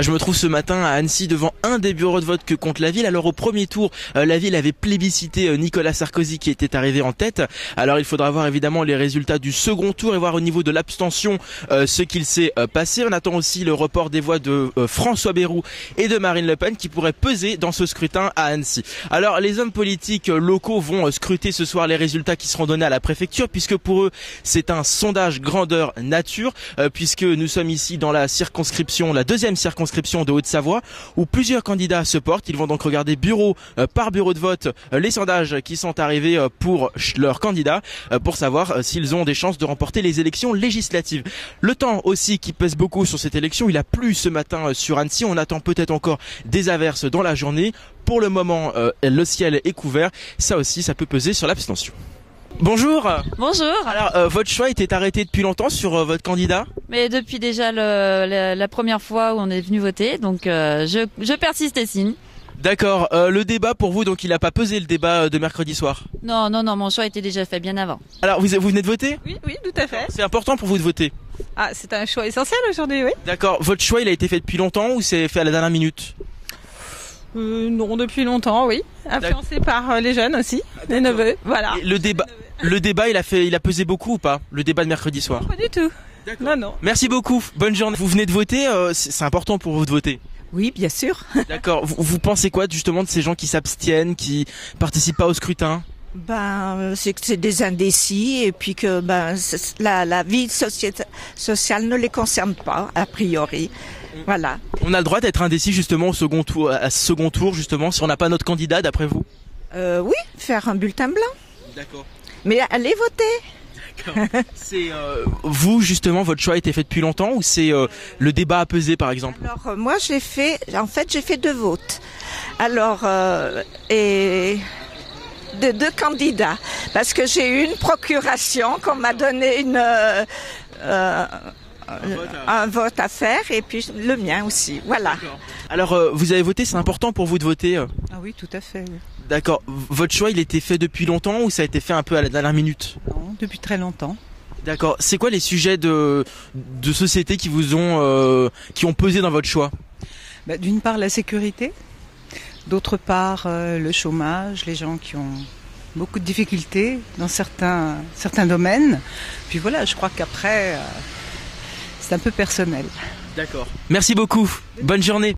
Je me trouve ce matin à Annecy devant un des bureaux de vote que compte la ville. Alors au premier tour, la ville avait plébiscité Nicolas Sarkozy qui était arrivé en tête. Alors il faudra voir évidemment les résultats du second tour et voir au niveau de l'abstention ce qu'il s'est passé. On attend aussi le report des voix de François Bayrou et de Marine Le Pen qui pourraient peser dans ce scrutin à Annecy. Alors les hommes politiques locaux vont scruter ce soir les résultats qui seront donnés à la préfecture puisque pour eux c'est un sondage grandeur nature puisque nous sommes ici dans la circonscription, la deuxième circonscription de Haute-Savoie où plusieurs candidats se portent. Ils vont donc regarder bureau par bureau de vote les sondages qui sont arrivés pour leurs candidats pour savoir s'ils ont des chances de remporter les élections législatives. Le temps aussi qui pèse beaucoup sur cette élection, il a plu ce matin sur Annecy, on attend peut-être encore des averses dans la journée. Pour le moment, le ciel est couvert, ça aussi ça peut peser sur l'abstention. Bonjour. Bonjour. Alors, votre choix était arrêté depuis longtemps sur votre candidat ? Mais depuis déjà la première fois où on est venu voter, donc je persiste et signe. D'accord. Le débat pour vous, donc il n'a pas pesé le débat de mercredi soir ? Non, mon choix était déjà fait bien avant. Alors, vous venez de voter ? Oui, tout à fait. C'est important pour vous de voter ? Ah, c'est un choix essentiel aujourd'hui, oui. D'accord. Votre choix, il a été fait depuis longtemps ou c'est fait à la dernière minute ? Non, depuis longtemps, oui. Influencé par les jeunes aussi, les neveux, voilà. Et le débat, il a pesé beaucoup ou pas ? Le débat de mercredi soir ? Pas du tout. Non. Merci beaucoup. Bonne journée. Vous venez de voter. C'est important pour vous de voter. Oui, bien sûr. D'accord. Vous pensez quoi justement de ces gens qui s'abstiennent, qui participent pas au scrutin ? C'est que c'est des indécis et puis que la vie sociale ne les concerne pas a priori. Voilà. On a le droit d'être indécis justement au second tour, à ce second tour justement, si on n'a pas notre candidat d'après vous ? Oui, faire un bulletin blanc. D'accord. Mais allez voter. D'accord. C'est vous justement, votre choix a été fait depuis longtemps ou c'est le débat à peser par exemple ? Alors moi j'ai fait 2 votes. Alors et de 2 candidats parce que j'ai eu une procuration qu'on m'a donné un vote à faire et puis le mien aussi. Voilà. Alors vous avez voté, c'est important pour vous de voter ? Ah oui, tout à fait. Oui. D'accord. Votre choix, il a été fait depuis longtemps ou ça a été fait un peu à la dernière minute ? Non, depuis très longtemps. D'accord. C'est quoi les sujets de société qui ont pesé dans votre choix ? D'une part la sécurité, d'autre part le chômage, les gens qui ont beaucoup de difficultés dans certains domaines. Puis voilà, je crois qu'après c'est un peu personnel. D'accord. Merci beaucoup. Bonne journée.